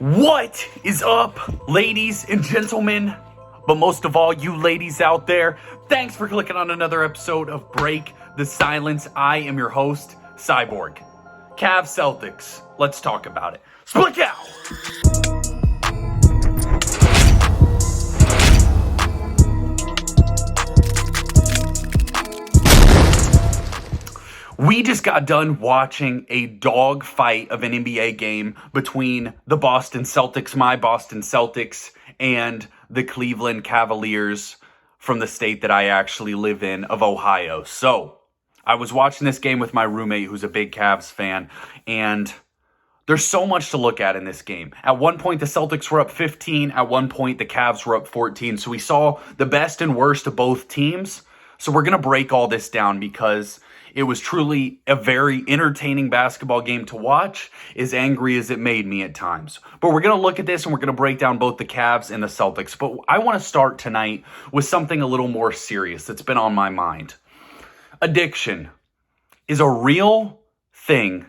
What is up, ladies and gentlemen? But most of all, you ladies out there, thanks for clicking on another episode of Break the Silence. I am your host, Cyborg. Cavs-Celtics. Let's talk about it. Split out! We just got done watching a dog fight of an NBA game between the Boston Celtics, my Boston Celtics, and the Cleveland Cavaliers from the state that I actually live in, of Ohio. So, I was watching this game with my roommate who's a big Cavs fan, and there's so much to look at in this game. At one point, the Celtics were up 15. At one point, the Cavs were up 14. So we saw the best and worst of both teams. So we're going to break all this down because it was truly a very entertaining basketball game to watch, as angry as it made me at times. But we're going to look at this and we're going to break down both the Cavs and the Celtics. But I want to start tonight with something a little more serious that's been on my mind. Addiction is a real thing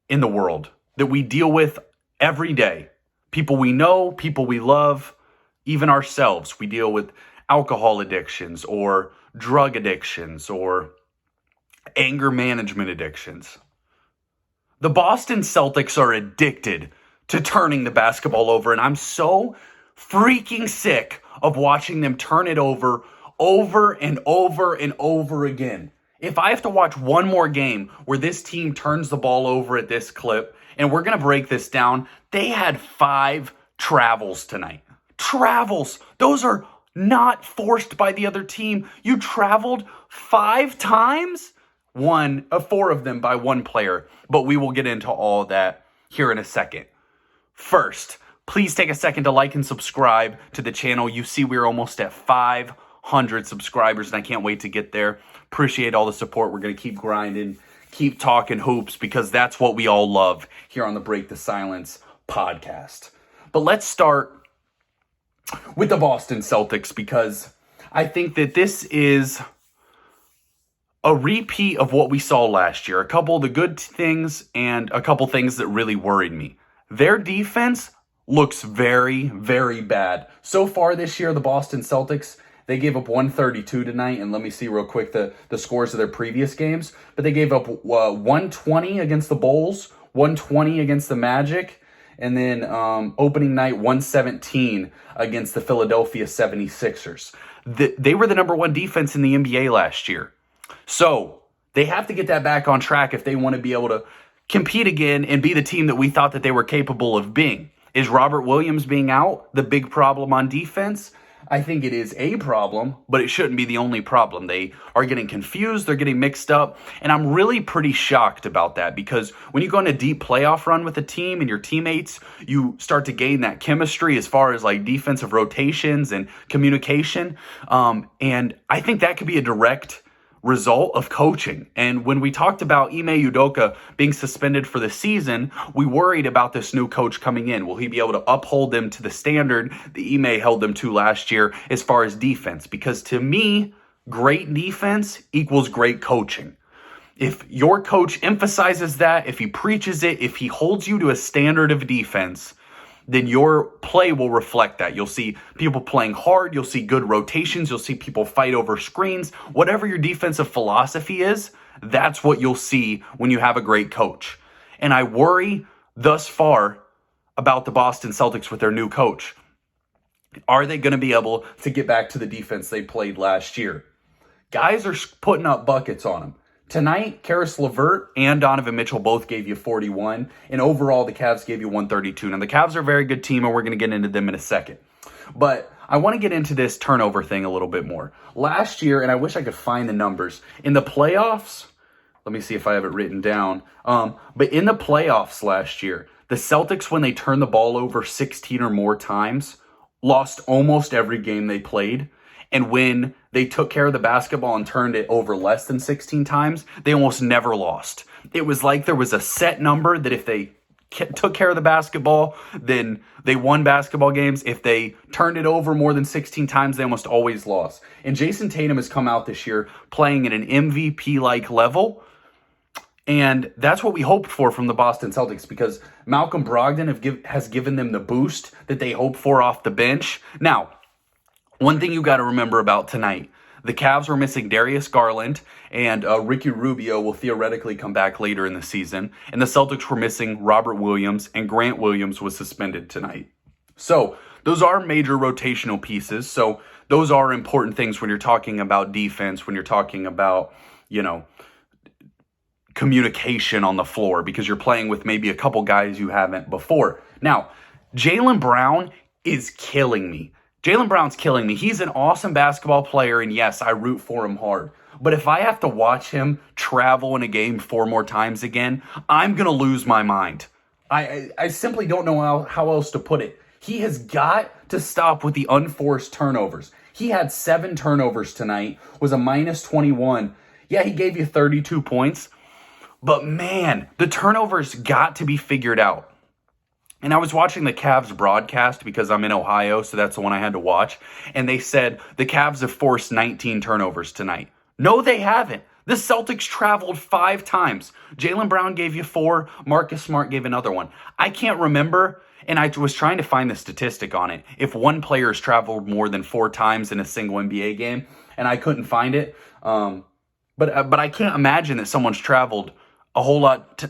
in the world that we deal with every day. People we know, people we love, even ourselves. We deal with alcohol addictions or drug addictions or anger management addictions. The Boston Celtics are addicted to turning the basketball over, and I'm so freaking sick of watching them turn it over and over again. If I have to watch one more game where this team turns the ball over at this clip, and we're going to break this down, they had 5 travels tonight. Travels! Those are not forced by the other team. You traveled 5 times? 4 of them by one player, but we will get into all of that here in a second. First, please take a second to like and subscribe to the channel. You see we're almost at 500 subscribers, and I can't wait to get there. Appreciate all the support. We're going to keep grinding, keep talking hoops, because that's what we all love here on the Break the Silence podcast. But let's start with the Boston Celtics, because I think that this is a repeat of what we saw last year. A couple of the good things and a couple things that really worried me. Their defense looks very, very bad. So far this year, the Boston Celtics, they gave up 132 tonight, and let me see real quick the scores of their previous games. But they gave up 120 against the Bulls, 120 against the Magic, and then opening night 117 against the Philadelphia 76ers. They were the number 1 defense in the NBA last year. So they have to get that back on track if they want to be able to compete again and be the team that we thought that they were capable of being. Is Robert Williams being out the big problem on defense? I think it is a problem, but it shouldn't be the only problem. They are getting confused, they're getting mixed up, and I'm really pretty shocked about that, because when you go on a deep playoff run with a team and your teammates, you start to gain that chemistry as far as like defensive rotations and communication, and I think that could be a direct result of coaching. And when we talked about Ime Udoka being suspended for the season, we worried about this new coach coming in. Will he be able to uphold them to the standard that Ime held them to last year as far as defense? Because to me, great defense equals great coaching. If your coach emphasizes that, if he preaches it, if he holds you to a standard of defense, then your play will reflect that. You'll see people playing hard. You'll see good rotations. You'll see people fight over screens. Whatever your defensive philosophy is, that's what you'll see when you have a great coach. And I worry thus far about the Boston Celtics with their new coach. Are they going to be able to get back to the defense they played last year? Guys are putting up buckets on them. Tonight, Caris Levert and Donovan Mitchell both gave you 41, and overall, the Cavs gave you 132. Now, the Cavs are a very good team, and we're going to get into them in a second. But I want to get into this turnover thing a little bit more. Last year, and I wish I could find the numbers, in the playoffs, let me see if I have it written down, but in the playoffs last year, the Celtics, when they turned the ball over 16 or more times, lost almost every game they played. And when they took care of the basketball and turned it over less than 16 times, they almost never lost. It was like there was a set number that if they took care of the basketball, then they won basketball games. If they turned it over more than 16 times, they almost always lost. And Jayson Tatum has come out this year playing at an MVP-like level. And that's what we hoped for from the Boston Celtics, because Malcolm Brogdon has given them the boost that they hoped for off the bench. Now, one thing you got to remember about tonight, the Cavs were missing Darius Garland, and Ricky Rubio will theoretically come back later in the season. And the Celtics were missing Robert Williams, and Grant Williams was suspended tonight. So those are major rotational pieces. So those are important things when you're talking about defense, when you're talking about, communication on the floor, because you're playing with maybe a couple guys you haven't before. Now, Jaylen Brown is killing me. Jaylen Brown's killing me. He's an awesome basketball player, and yes, I root for him hard. But if I have to watch him travel in a game 4 more times again, I'm going to lose my mind. I simply don't know how else to put it. He has got to stop with the unforced turnovers. He had 7 turnovers tonight, was a minus 21. Yeah, he gave you 32 points. But man, the turnovers got to be figured out. And I was watching the Cavs broadcast because I'm in Ohio, so that's the one I had to watch. And they said the Cavs have forced 19 turnovers tonight. No, they haven't. The Celtics traveled 5 times. Jaylen Brown gave you 4. Marcus Smart gave another one. I can't remember, and I was trying to find the statistic on it, if one player has traveled more than 4 times in a single NBA game, and I couldn't find it. But I can't imagine that someone's traveled a lot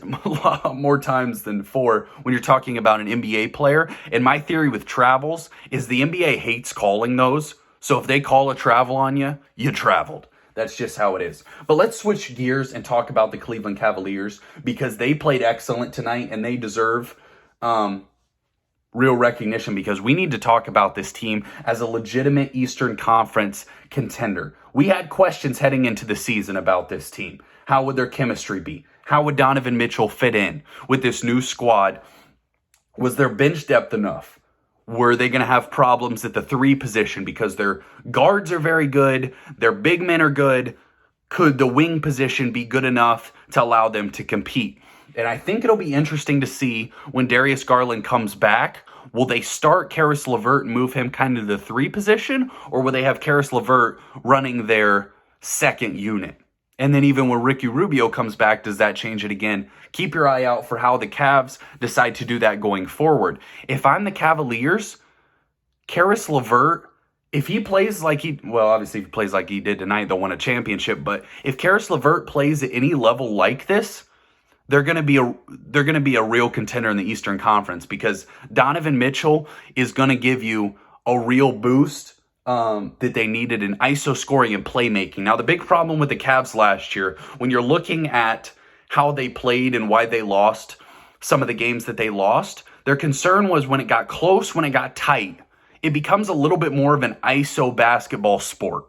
more times than 4 when you're talking about an NBA player. And my theory with travels is the NBA hates calling those. So if they call a travel on you, you traveled. That's just how it is. But let's switch gears and talk about the Cleveland Cavaliers, because they played excellent tonight and they deserve real recognition, because we need to talk about this team as a legitimate Eastern Conference contender. We had questions heading into the season about this team. How would their chemistry be? How would Donovan Mitchell fit in with this new squad? Was their bench depth enough? Were they going to have problems at the 3 position because their guards are very good, their big men are good? Could the wing position be good enough to allow them to compete? And I think it'll be interesting to see when Darius Garland comes back. Will they start Caris Levert and move him kind of to the 3 position? Or will they have Caris Levert running their second unit? And then even when Ricky Rubio comes back, does that change it again? Keep your eye out for how the Cavs decide to do that going forward. If I'm the Cavaliers, Caris Levert, if he plays like obviously if he plays like he did tonight, they'll win a championship. But if Caris Levert plays at any level like this, they're going to be a real contender in the Eastern Conference, because Donovan Mitchell is going to give you a real boost that they needed in ISO scoring and playmaking. Now, the big problem with the Cavs last year, when you're looking at how they played and why they lost some of the games that they lost, their concern was when it got close, when it got tight, it becomes a little bit more of an ISO basketball sport,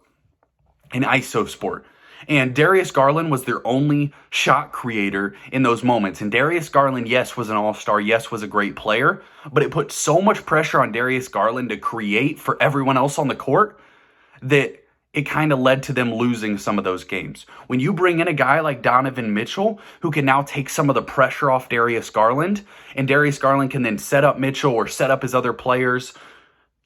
an ISO sport. And Darius Garland was their only shot creator in those moments. And Darius Garland, yes, was an all-star, yes, was a great player, but it put so much pressure on Darius Garland to create for everyone else on the court that it kind of led to them losing some of those games. When you bring in a guy like Donovan Mitchell, who can now take some of the pressure off Darius Garland, and Darius Garland can then set up Mitchell or set up his other players,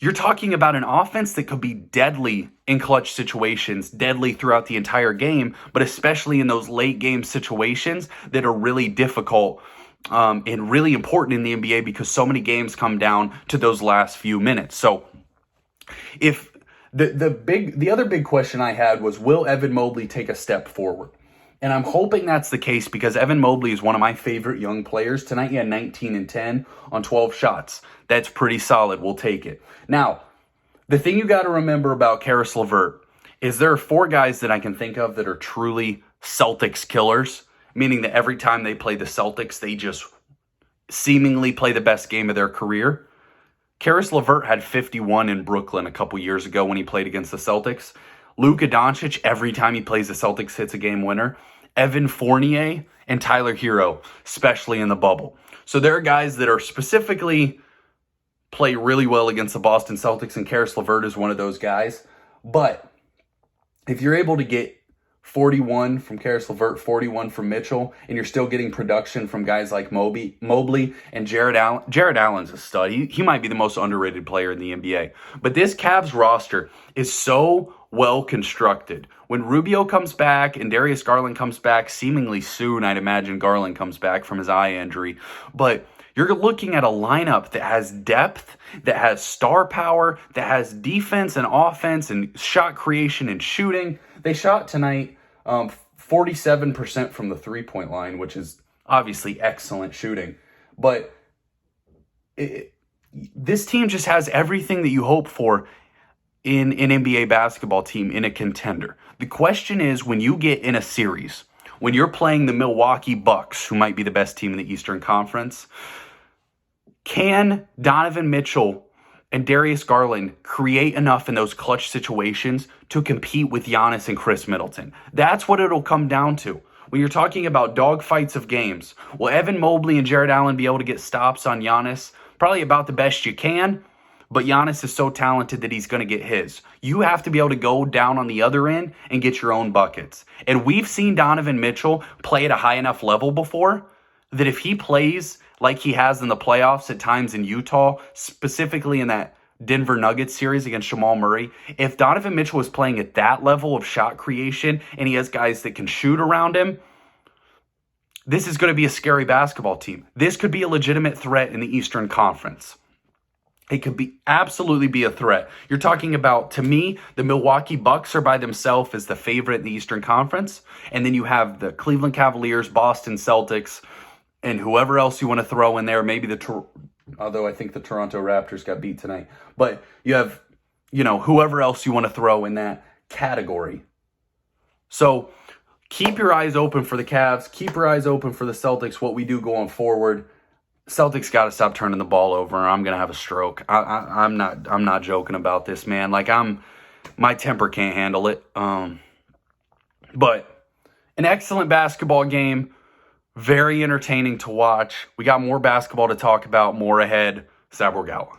you're talking about an offense that could be deadly in clutch situations, deadly throughout the entire game, but especially in those late game situations that are really difficult and really important in the NBA, because so many games come down to those last few minutes. So if the other big question I had was, will Evan Mobley take a step forward? And I'm hoping that's the case, because Evan Mobley is one of my favorite young players. Tonight he had 19 and 10 on 12 shots. That's pretty solid. We'll take it. Now, the thing you got to remember about Caris Levert is there are 4 guys that I can think of that are truly Celtics killers, meaning that every time they play the Celtics, they just seemingly play the best game of their career. Caris Levert had 51 in Brooklyn a couple years ago when he played against the Celtics. Luka Doncic, every time he plays the Celtics, hits a game winner. Evan Fournier and Tyler Hero, especially in the bubble. So there are guys that are specifically play really well against the Boston Celtics, and Caris Levert is one of those guys. But if you're able to get 41 from Caris Levert, 41 from Mitchell, and you're still getting production from guys like Mobley and Jared Allen. Jared Allen's a stud. He might be the most underrated player in the NBA. But this Cavs roster is so well constructed. When Rubio comes back and Darius Garland comes back, seemingly soon, I'd imagine Garland comes back from his eye injury. But you're looking at a lineup that has depth, that has star power, that has defense and offense and shot creation and shooting. They shot tonight 47% from the three-point line, which is obviously excellent shooting. But this team just has everything that you hope for in an NBA basketball team, in a contender. The question is, when you get in a series, when you're playing the Milwaukee Bucks, who might be the best team in the Eastern Conference, can Donovan Mitchell and Darius Garland create enough in those clutch situations to compete with Giannis and Chris Middleton? That's what it'll come down to. When you're talking about dogfights of games, will Evan Mobley and Jared Allen be able to get stops on Giannis? Probably about the best you can. But Giannis is so talented that he's going to get his. You have to be able to go down on the other end and get your own buckets. And we've seen Donovan Mitchell play at a high enough level before that if he plays like he has in the playoffs at times in Utah, specifically in that Denver Nuggets series against Jamal Murray, if Donovan Mitchell is playing at that level of shot creation and he has guys that can shoot around him, this is going to be a scary basketball team. This could be a legitimate threat in the Eastern Conference. It could be absolutely be a threat. You're talking about, to me, the Milwaukee Bucks are by themselves as the favorite in the Eastern Conference. And then you have the Cleveland Cavaliers, Boston Celtics, and whoever else you want to throw in there. Maybe although I think the Toronto Raptors got beat tonight. But you have, whoever else you want to throw in that category. So keep your eyes open for the Cavs. Keep your eyes open for the Celtics, what we do going forward. Celtics got to stop turning the ball over, or I'm gonna have a stroke. I'm not joking about this, man. My temper can't handle it. But an excellent basketball game, very entertaining to watch. We got more basketball to talk about, more ahead. Sabor Gala.